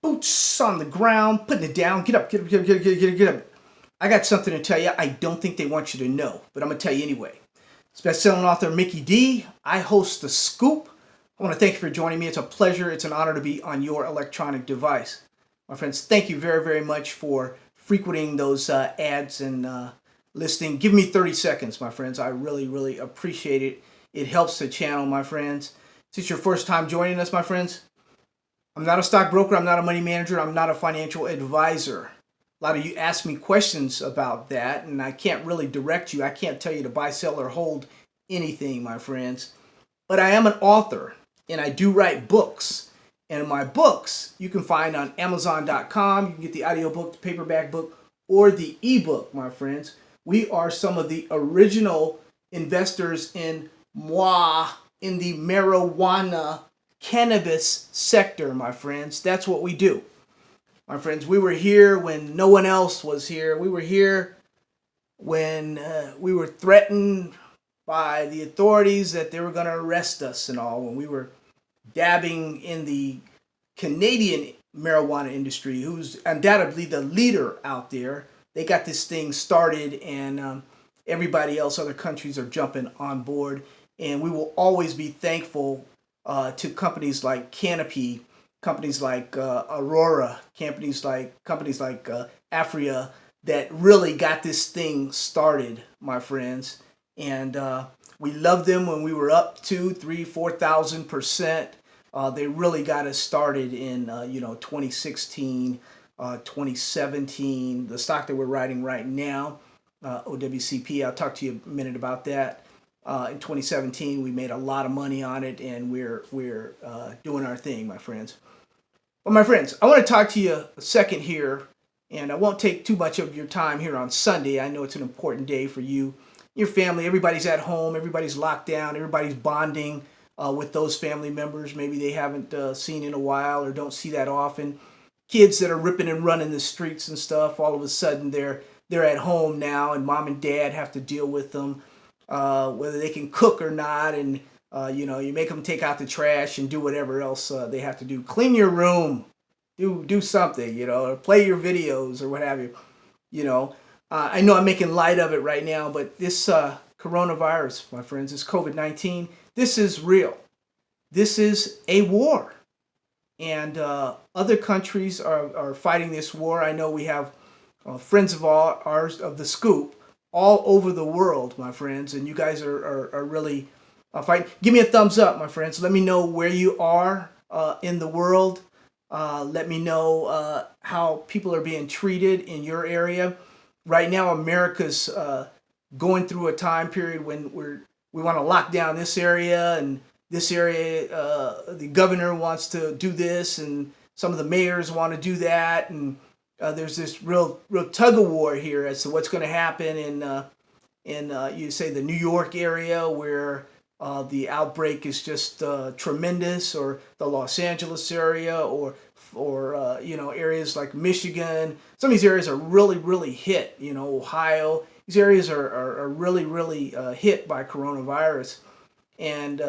boots on the ground, putting it down. Get up, get up, get up, get up, get up, get up, get up. I got something to tell you I don't think they want you to know, but I'm going to tell you anyway. It's best-selling author Mickey D. I host The Scoop. I want to thank you for joining me. It's a pleasure. It's an honor to be on your electronic device. My friends, thank you very, very much for frequenting those ads and listening. Give me 30 seconds, my friends. I really, really appreciate it. It helps the channel, my friends. If it's your first time joining us, my friends, I'm not a stockbroker. I'm not a money manager. I'm not a financial advisor. A lot of you ask me questions about that, and I can't really direct you. I can't tell you to buy, sell, or hold anything, my friends. But I am an author, and I do write books. And my books you can find on Amazon.com. You can get the audiobook, the paperback book, or the ebook, my friends. We are some of the original investors in in the marijuana cannabis sector, my friends. That's what we do. My friends, we were here when no one else was here. We were here when we were threatened by the authorities that they were going to arrest us and all, when we were dabbing in the Canadian marijuana industry, who's undoubtedly the leader out there. They got this thing started, and everybody else, other countries are jumping on board. And we will always be thankful to companies like Canopy, companies like Aurora, companies like Afria that really got this thing started, my friends. And we loved them when we were up 2, 3, 4,000%. They really got us started in 2016, 2017. The stock that we're riding right now, OWCP. I'll talk to you a minute about that. In 2017, we made a lot of money on it, and we're doing our thing, my friends. Well, my friends, I want to talk to you a second here, and I won't take too much of your time here on Sunday. I know it's an important day for you, your family. Everybody's at home. Everybody's locked down. Everybody's bonding with those family members maybe they haven't seen in a while or don't see that often. Kids that are ripping and running the streets and stuff, all of a sudden they're at home now, and mom and dad have to deal with them, whether they can cook or not. And you make them take out the trash and do whatever else they have to do. Clean your room, do something, or play your videos or what have you. I know I'm making light of it right now, but this coronavirus, my friends, this COVID-19, this is real. This is a war. And other countries are fighting this war. I know we have friends of ours of The Scoop all over the world, my friends, and you guys are really fighting. Give me a thumbs up, my friends. Let me know where you are in the world. Let me know how people are being treated in your area. Right now, America's going through a time period when we want to lock down this area, and this area, the governor wants to do this, and some of the mayors want to do that, and there's this real tug of war here as to what's going to happen in you say the New York area, where the outbreak is just tremendous, or the Los Angeles area, or areas like Michigan. Some of these areas are really hit. Ohio. These areas are really hit by coronavirus, and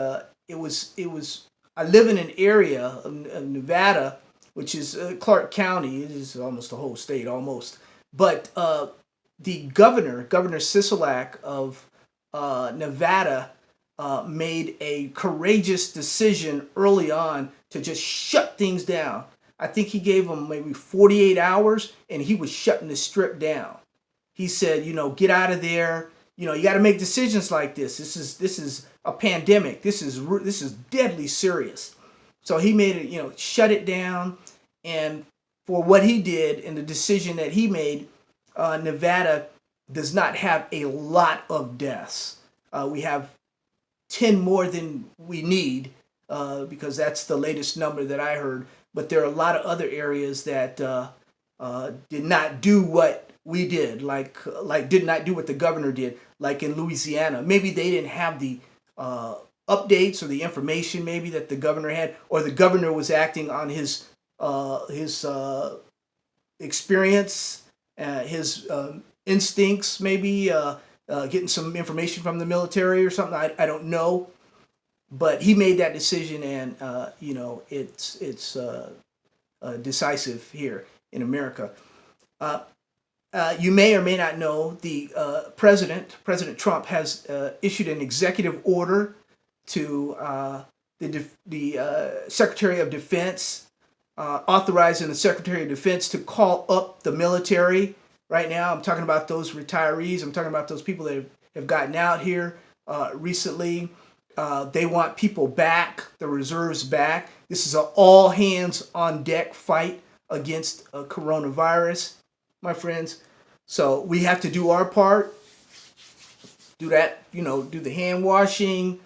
it was. I live in an area of Nevada, which is Clark County. It is almost the whole state, almost. But the Governor Sisolak of Nevada made a courageous decision early on to just shut things down. I think he gave them maybe 48 hours, and he was shutting the strip down. He said, get out of there. You got to make decisions like this. This is a pandemic. This is deadly serious. So he made it, shut it down. And for what he did and the decision that he made, Nevada does not have a lot of deaths. We have 10 more than we need because that's the latest number that I heard. But there are a lot of other areas that did not do what we did, like did not do what the governor did, like in Louisiana. Maybe they didn't have the updates or the information maybe that the governor had, or the governor was acting on his experience, his instincts, maybe getting some information from the military or something. I don't know. But he made that decision, and it's decisive here in America. You may or may not know the President Trump has issued an executive order to the Secretary of Defense, authorizing the Secretary of Defense to call up the military. Right now, I'm talking about those retirees. I'm talking about those people that have gotten out here recently. They want people back, the reserves back. This is an all hands on deck fight against coronavirus, my friends. So we have to do our part. Do that, do the hand washing,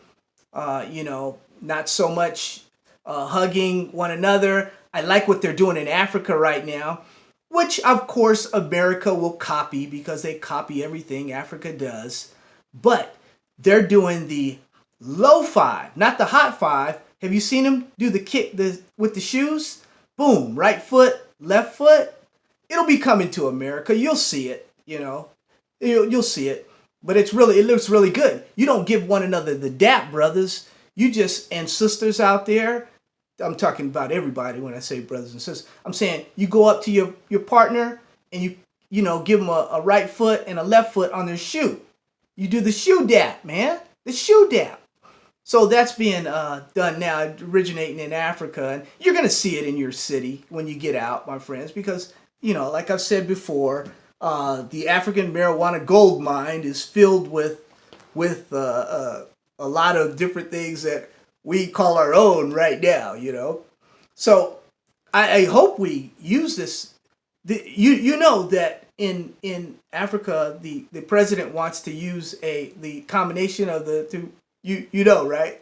not so much hugging one another. I like what they're doing in Africa right now, which of course America will copy because they copy everything Africa does. But they're doing the low five, not the hot five. Have you seen them do the kick with the shoes? Boom, right foot, left foot. It'll be coming to America. You'll see it, You'll see it. But it looks really good. You don't give one another the dap, brothers. And sisters out there. I'm talking about everybody when I say brothers and sisters. I'm saying you go up to your partner and you give them a right foot and a left foot on their shoe. You do the shoe dap, man. The shoe dap. So that's being done now, originating in Africa. And you're going to see it in your city when you get out, my friends, because, like I've said before, the African marijuana gold mine is filled with a lot of different things that we call our own right now, So I hope we use this. You know that in Africa, the president wants to use the combination of the two. Right?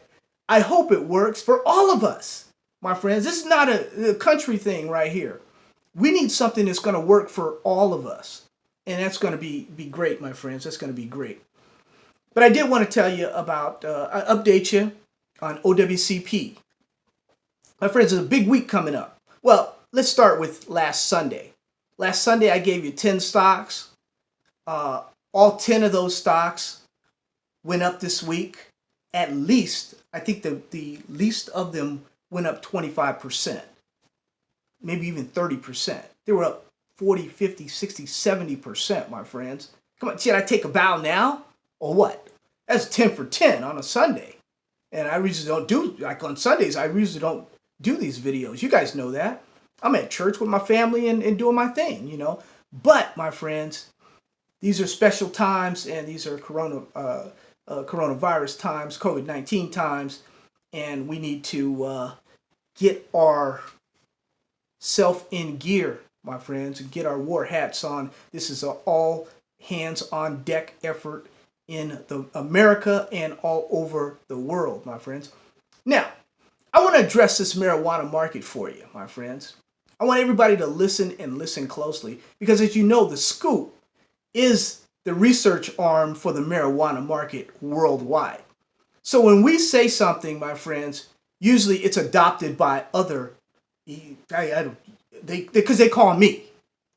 I hope it works for all of us, my friends. This is not a country thing right here. We need something that's going to work for all of us. And that's going to be great, my friends. That's going to be great. But I did want to tell you about, update you on OWCP. My friends, there's a big week coming up. Well, let's start with last Sunday. Last Sunday, I gave you 10 stocks. All 10 of those stocks went up this week. At least, I think the least of them went up 25%, maybe even 30%. They were up 40, 50, 60, 70%, my friends. Come on, should I take a bow now or what? That's 10 for 10 on a Sunday. And I usually don't do, like on Sundays, I usually don't do these videos. You guys know that. I'm at church with my family and doing my thing, But, my friends, these are special times and these are coronavirus times, COVID-19 times, and we need to get our self in gear, my friends, and get our war hats on. This is an all hands on deck effort in America and all over the world, my friends. Now, I want to address this marijuana market for you, my friends. I want everybody to listen and listen closely because, as you know, the Scoop is the research arm for the marijuana market worldwide. So when we say something, my friends, usually it's adopted by other, because they call me,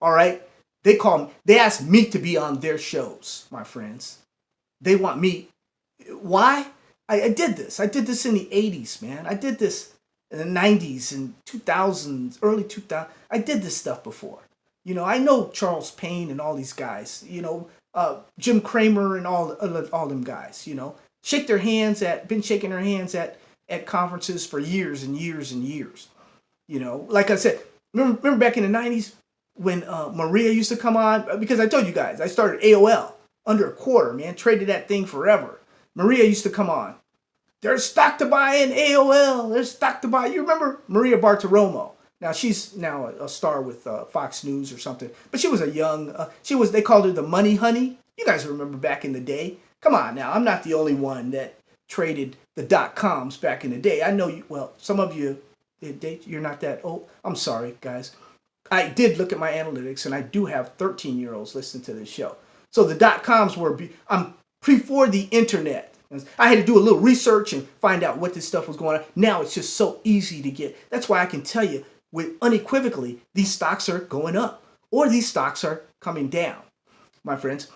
all right? They ask me to be on their shows, my friends. They want me. Why? I did this. I did this in the 80s, man. I did this in the 90s and 2000s, early 2000s. I did this stuff before. I know Charles Payne and all these guys, Jim Cramer and all them guys, been shaking their hands at conferences for years and years and years. Like I said, remember back in the 90s when Maria used to come on? Because I told you guys, I started AOL under a quarter, man, traded that thing forever. Maria used to come on. There's stock to buy in AOL. There's stock to buy. You remember Maria Bartiromo? Now she's now a star with Fox News or something. But she was a young. They called her the Money Honey. You guys remember back in the day? Come on now, I'm not the only one that traded the .coms back in the day. I know you. Well, some of you, you're not that old. I'm sorry, guys. I did look at my analytics, and I do have 13-year-olds listening to this show. So the .coms were before the internet. I had to do a little research and find out what this stuff was going on. Now it's just so easy to get. That's why I can tell you with unequivocally, these stocks are going up or these stocks are coming down. My friends,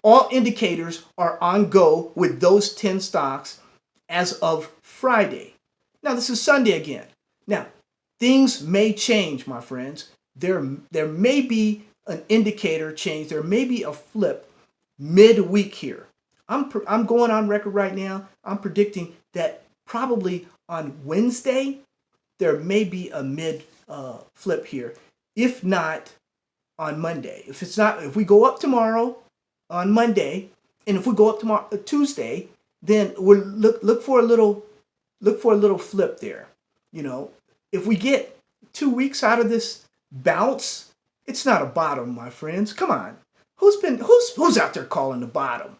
all indicators are on go with those 10 stocks as of Friday. Now this is Sunday again. Now, things may change, my friends. There may be an indicator change. There may be a flip midweek here. I'm going on record right now. I'm predicting that probably on Wednesday there may be a mid flip here, if not on Monday. If we go up tomorrow on Monday, and if we go up tomorrow Tuesday, then we'll look for a little flip there. You know, if we get 2 weeks out of this bounce, it's not a bottom, my friends. Come on, who's out there calling the bottom?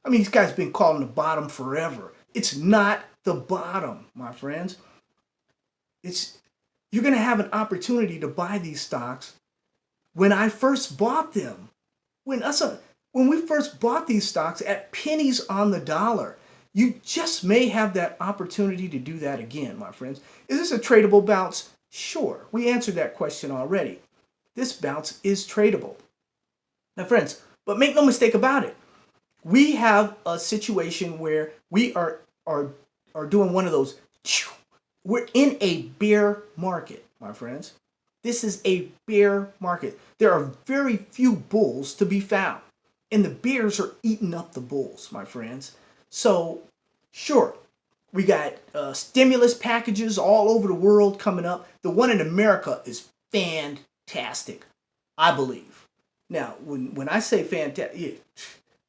I mean, these guys been calling the bottom forever. It's not the bottom, my friends. You're going to have an opportunity to buy these stocks. When I first bought them, when we first bought these stocks at pennies on the dollar, you just may have that opportunity to do that again, my friends. Is this a tradable bounce? Sure. We answered that question already. This bounce is tradable. Now, friends, but make no mistake about it. We have a situation where we are doing one of those. We're in a bear market, my friends. This is a bear market. There are very few bulls to be found, and the bears are eating up the bulls, my friends. So, sure, we got stimulus packages all over the world coming up. The one in America is fantastic, I believe. Now, when I say fantastic,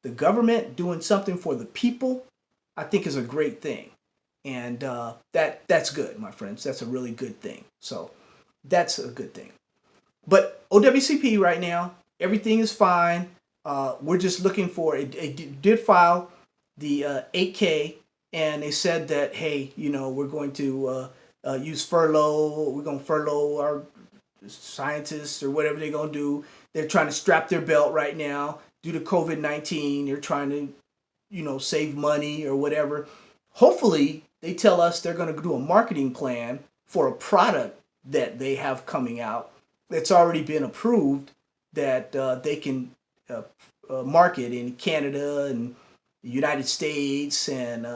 the government doing something for the people, I think is a great thing. And that's good, my friends. That's a really good thing. So that's a good thing. But OWCP right now, everything is fine. We're just looking for it did file the 8K, and they said that, hey, you know, we're going to use furlough. We're going to furlough our scientists or whatever they're going to do. They're trying to strap their belt right now due to COVID-19. They're trying to, you know, save money or whatever. Hopefully, they tell us they're going to do a marketing plan for a product that they have coming out that's already been approved, that they can market in Canada and the United States and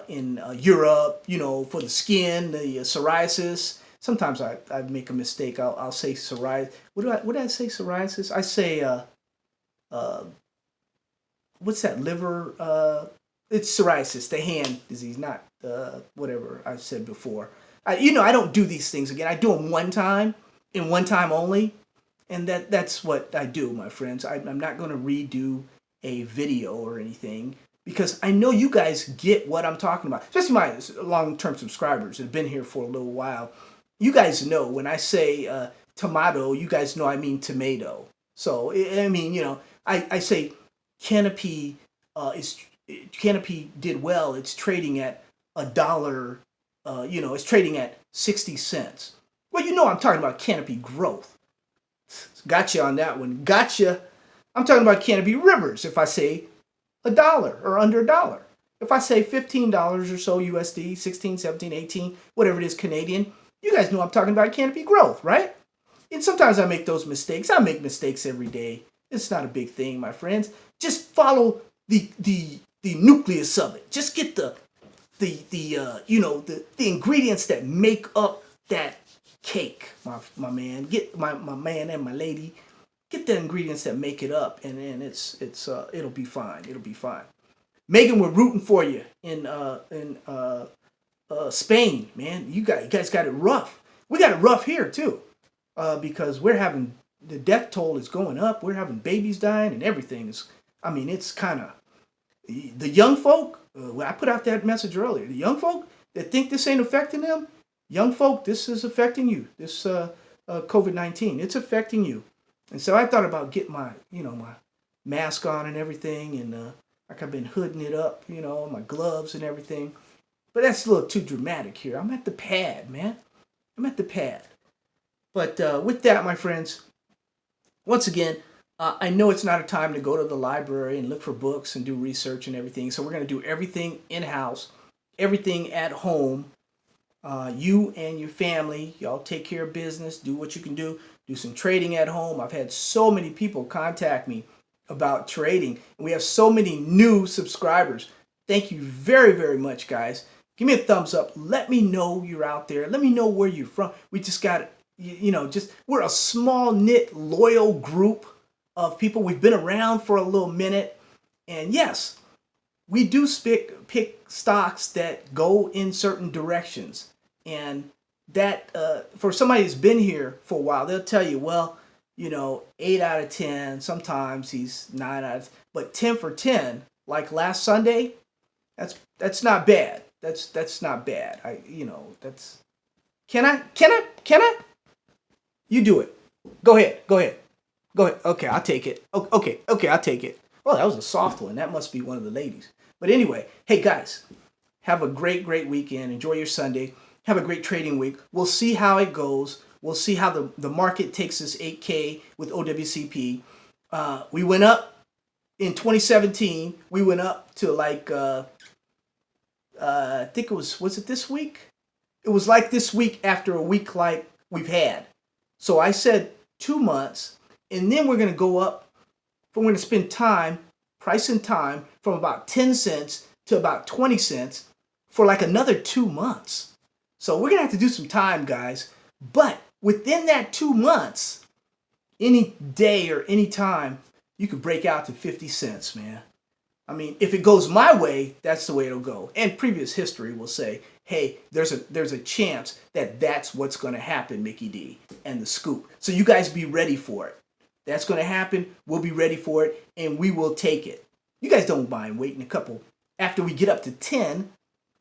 in Europe, you know, for the skin, the psoriasis. Sometimes I make a mistake. I'll say psoriasis. What did I say? Psoriasis? I say what's that? Liver. It's psoriasis, the hand disease, not whatever I said before. I don't do these things again. I do them one time and one time only, and that's what I do, my friends. I'm not going to redo a video or anything because I know you guys get what I'm talking about, especially my long-term subscribers that have been here for a little while. You guys know when I say tomato, you guys know I mean tomato. So, I mean, you know, I say Canopy Canopy did well. It's trading at $1. It's trading at 60 cents. Well, you know I'm talking about Canopy Growth. Gotcha on that one. Gotcha. I'm talking about Canopy Rivers. If I say $1 or under $1, if I say $15 or so USD, 16, 17, 18, whatever it is Canadian, you guys know I'm talking about Canopy Growth, right? And sometimes I make those mistakes. I make mistakes every day. It's not a big thing, my friends. Just follow the nucleus of it. Just get the ingredients that make up that cake, my man. Get my man and my lady. Get the ingredients that make it up, and it'll be fine. It'll be fine. Megan, we're rooting for you in Spain, man. You guys got it rough. We got it rough here too, because we're having the death toll is going up. We're having babies dying and everything is. I mean, it's kind of the young folk. I put out that message earlier. The young folk that think this ain't affecting them, young folk, this is affecting you. This COVID-19, it's affecting you. And so I thought about getting my mask on and everything, and like I've been hooding it up, my gloves and everything. But that's a little too dramatic here. I'm at the pad, man. I'm at the pad. But with that, my friends, once again, I know it's not a time to go to the library and look for books and do research and everything. So we're going to do everything in-house, everything at home. You and your family, y'all take care of business, do what you can do some trading at home. I've had so many people contact me about trading. We have so many new subscribers. Thank you very, very much, guys. Give me a thumbs up. Let me know you're out there. Let me know where you're from. We just got, we're a small knit, loyal group of people. We've been around for a little minute. And yes, we do pick stocks that go in certain directions. And that, for somebody that's been here for a while, they'll tell you, well, 8 out of 10, sometimes he's 9 out of 10, but 10 for 10, like last Sunday, that's not bad. That's not bad. That's, can I? You do it. Go ahead. Okay, I'll take it. Okay, I'll take it. Oh, that was a soft one. That must be one of the ladies. But anyway, hey guys, have a great weekend. Enjoy your Sunday. Have a great trading week. We'll see how it goes. We'll see how the market takes this 8K with OWCP. We went up in 2017. We went up to like, I think was it this week? It was like this week after a week like we've had. So I said 2 months, and then we're going to go up. We're going to spend price and time, from about 10 cents to about 20 cents for like another 2 months. So we're going to have to do some time, guys. But within that 2 months, any day or any time, you could break out to 50 cents, man. I mean, if it goes my way, that's the way it'll go. And previous history will say, hey, there's a chance that that's what's going to happen, Mickey D and the Scoop. So you guys be ready for it. That's going to happen. We'll be ready for it, and we will take it. You guys don't mind waiting a couple. After we get up to 10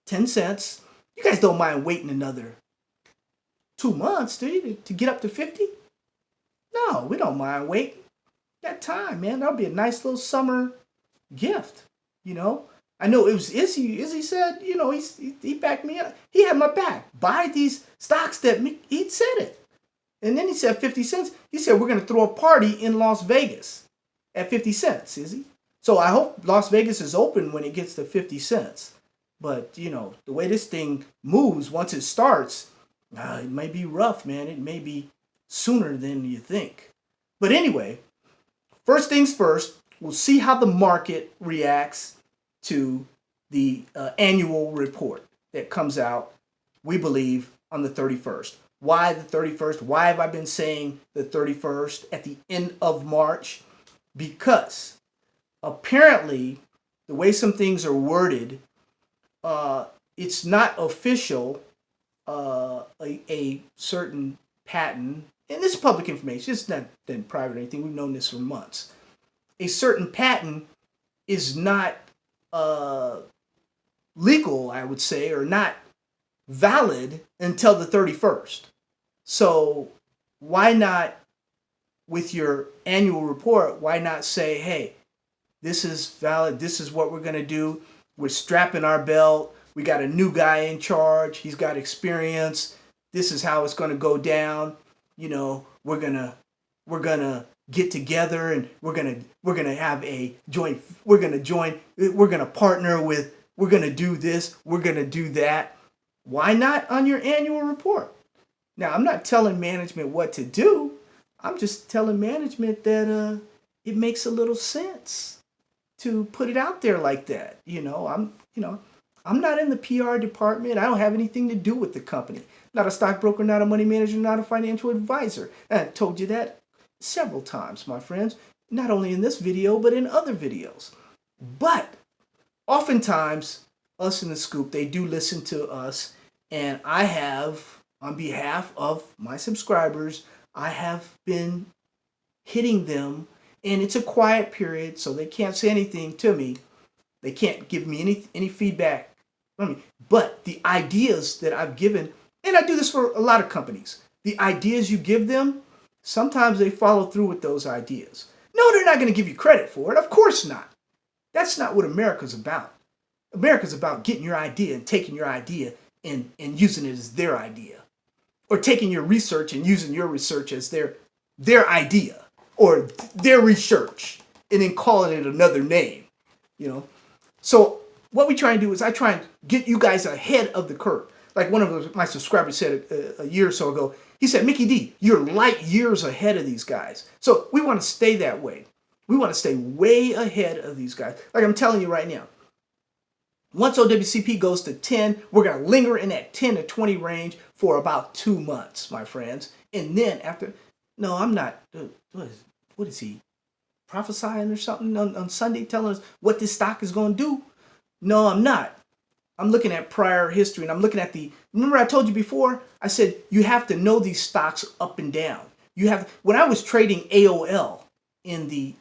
cents, you guys don't mind waiting another 2 months, do you, to get up to 50? No, we don't mind waiting. Got time, man. That'll be a nice little summer gift, I know it was Izzy. Izzy said, he backed me up. He had my back. Buy these stocks that he said it. And then he said 50 cents. He said, we're going to throw a party in Las Vegas at 50 cents, Izzy. So I hope Las Vegas is open when it gets to 50 cents. But, the way this thing moves, once it starts, it may be rough, man. It may be sooner than you think. But anyway, first things first, we'll see how the market reacts to the annual report that comes out, we believe, on the 31st. Why the 31st? Why have I been saying the 31st at the end of March? Because apparently, the way some things are worded, it's not official, a certain patent, and this is public information, it's not then private or anything, we've known this for months. A certain patent is not legal, I would say, or not valid until the 31st. So why not, with your annual report, why not say, hey, this is valid, this is what we're going to do, we're strapping our belt, we got a new guy in charge, he's got experience, this is how it's going to go down, we're going to get together and we're going to have a joint, we're going to partner with, we're going to do this, we're going to do that. Why not on your annual report? Now, I'm not telling management what to do. I'm just telling management that it makes a little sense to put it out there like that. I'm not in the PR department. I don't have anything to do with the company. Not a stockbroker, not a money manager, not a financial advisor. And I've told you that several times, my friends, not only in this video, but in other videos. But oftentimes, us in the Scoop, they do listen to us, and I have, on behalf of my subscribers, I have been hitting them, and it's a quiet period, so they can't say anything to me. They can't give me any feedback from me. But the ideas that I've given, and I do this for a lot of companies, the ideas you give them, sometimes they follow through with those ideas. No, they're not going to give you credit for it. Of course not. That's not what America's about. America's about getting your idea and taking your idea and using it as their idea. Or taking your research and using your research as their idea or their research and then calling it another name. So what we try and do is I try and get you guys ahead of the curve. Like one of my subscribers said a year or so ago, he said, Mickey D, you're light years ahead of these guys. So we want to stay that way. We want to stay way ahead of these guys. Like I'm telling you right now, Once OWCP goes to 10, we're going to linger in that 10 to 20 range for about 2 months, my friends. And then after, no, I'm not, what is he, prophesying or something on Sunday telling us what this stock is going to do? No, I'm not. I'm looking at prior history and I'm looking at remember I told you before, I said you have to know these stocks up and down. When I was trading AOL in the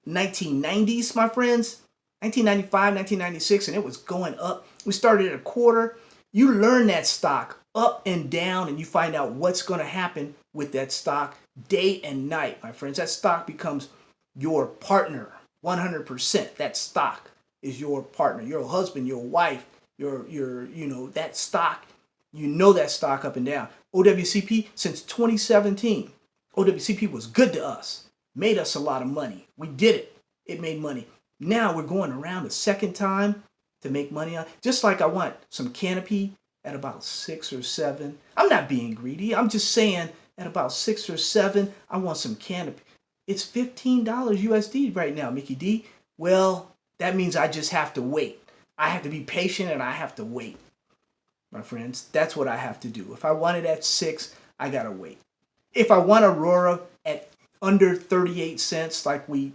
1990s, my friends, 1995, 1996, and it was going up. We started at a quarter. You learn that stock up and down, and you find out what's going to happen with that stock day and night, my friends. That stock becomes your partner, 100%. That stock is your partner, your husband, your wife, that stock. You know that stock up and down. OWCP, since 2017, OWCP was good to us, made us a lot of money. We did it. It made money. Now we're going around a second time to make money on. Just like I want some Canopy at about 6 or 7. I'm not being greedy. I'm just saying at about 6 or 7, I want some Canopy. It's $15 USD right now, Mickey D. Well, that means I just have to wait. I have to be patient and I have to wait, my friends. That's what I have to do. If I want it at 6, I gotta wait. If I want Aurora at under 38 cents like we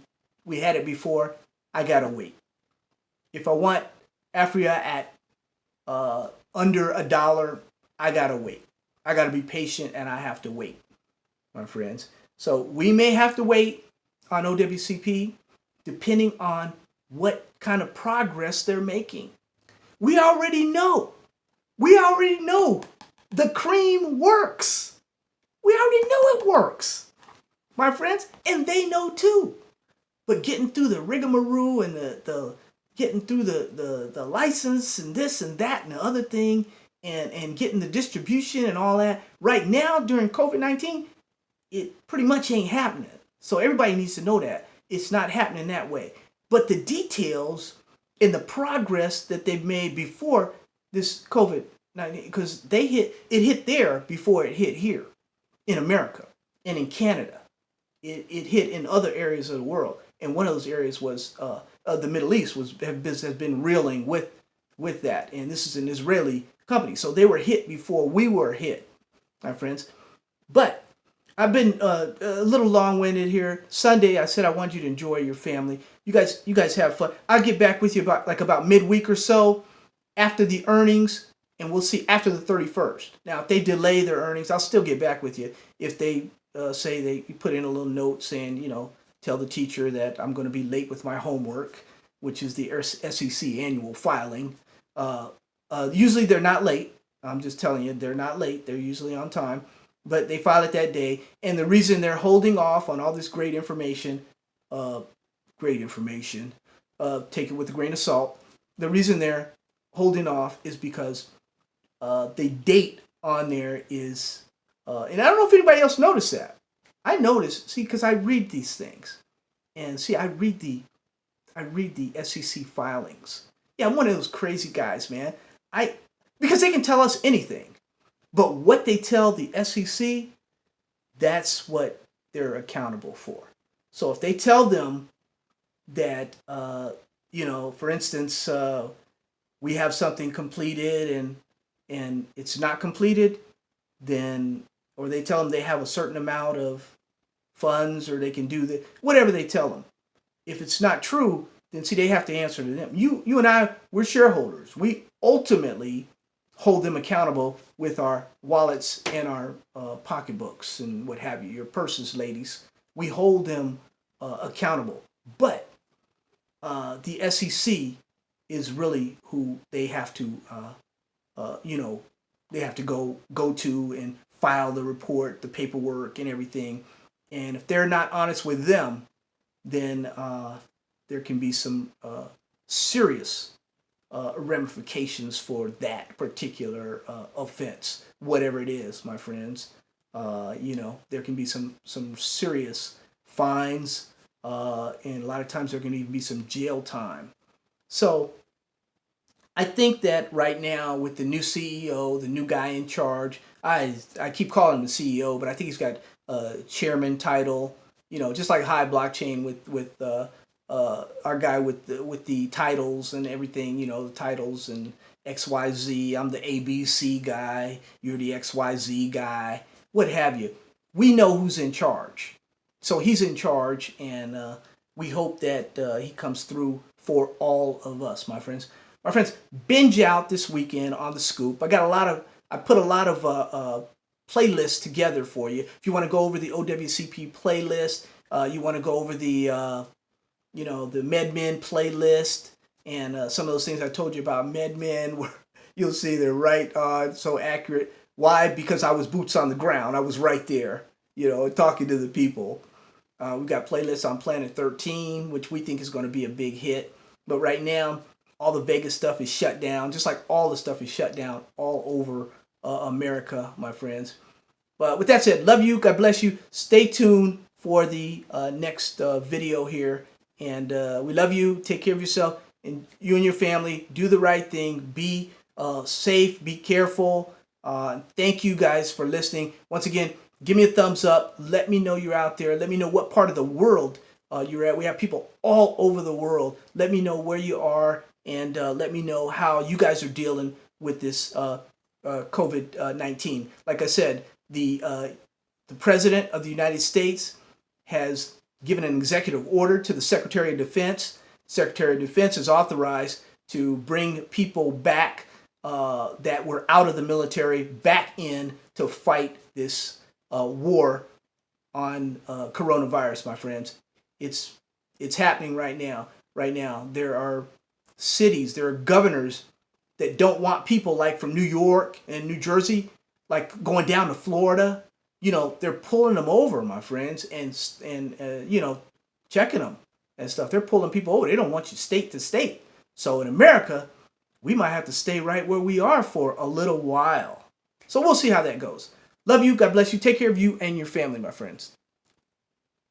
had it before, I gotta wait. If I want Afria at under $1, I gotta wait. I gotta be patient and I have to wait, my friends. So we may have to wait on OWCP depending on what kind of progress they're making. We already know. The cream works. We already know it works, my friends, and they know too. But getting through the rigmarole and the getting through the license and this and that and the other thing and getting the distribution and all that, right now during COVID-19, it pretty much ain't happening. So everybody needs to know that. It's not happening that way. But the details and the progress that they've made before this COVID-19, because it hit there before it hit here in America and in Canada. It hit in other areas of the world. And one of those areas was the Middle East has been reeling with that. And this is an Israeli company. So they were hit before we were hit, my friends. But I've been a little long-winded here. Sunday, I said I want you to enjoy your family. You guys have fun. I'll get back with you about midweek or so after the earnings, and we'll see after the 31st. Now, if they delay their earnings, I'll still get back with you. If they say they put in a little note saying, tell the teacher that I'm going to be late with my homework, which is the SEC annual filing. Usually they're not late. I'm just telling you, they're not late. They're usually on time. But they file it that day. And the reason they're holding off on all this great information, take it with a grain of salt. The reason they're holding off is because the date on there is, and I don't know if anybody else noticed that. I noticed, because I read these things. And I read the SEC filings. Yeah, I'm one of those crazy guys, man. Because they can tell us anything. But what they tell the SEC, that's what they're accountable for. So if they tell them that, for instance, we have something completed and it's not completed, then, or they tell them they have a certain amount of funds or they can do whatever they tell them. If it's not true, then they have to answer to them. You and I, we're shareholders. We ultimately hold them accountable with our wallets and our pocketbooks and what have you, your purses, ladies. We hold them accountable. But the SEC is really who they have to, they have to go to and file the report, the paperwork, and everything. And if they're not honest with them, then there can be some serious ramifications for that particular offense, whatever it is, my friends. There can be some serious fines, and a lot of times there can even be some jail time. So I think that right now with the new CEO, the new guy in charge, I keep calling him the CEO, but I think he's got a chairman title, just like High Blockchain with our guy with the titles and everything, you know, the titles and XYZ. I'm the ABC guy. You're the XYZ guy. What have you? We know who's in charge. So he's in charge, and we hope that he comes through for all of us, my friends. My friends, binge out this weekend on the Scoop. I put a lot of playlists together for you. If you want to go over the OWCP playlist, you want to go over the the MedMen playlist, and some of those things I told you about MedMen, where you'll see they're right on, so accurate. Why? Because I was boots on the ground. I was right there, talking to the people. We got playlists on Planet 13, which we think is going to be a big hit. But right now, all the Vegas stuff is shut down, just like all the stuff is shut down all over America, my friends. But with that said, love you. God bless you. Stay tuned for the next video here. And we love you. Take care of yourself. And you and your family, do the right thing. Be safe. Be careful. Thank you guys for listening. Once again, give me a thumbs up. Let me know you're out there. Let me know what part of the world you're at. We have people all over the world. Let me know where you are, and let me know how you guys are dealing with this COVID-19. Like I said, the President of the United States has given an executive order to the Secretary of Defense. Secretary of Defense is authorized to bring people back that were out of the military back in to fight this war on coronavirus, my friends. It's happening right now. Right now, there are cities, there are governors that don't want people like from New York and New Jersey, like going down to Florida. They're pulling them over, my friends, and checking them and stuff. They're pulling people over. They don't want you state to state. So in America, we might have to stay right where we are for a little while. So we'll see how that goes. Love you. God bless you. Take care of you and your family, my friends.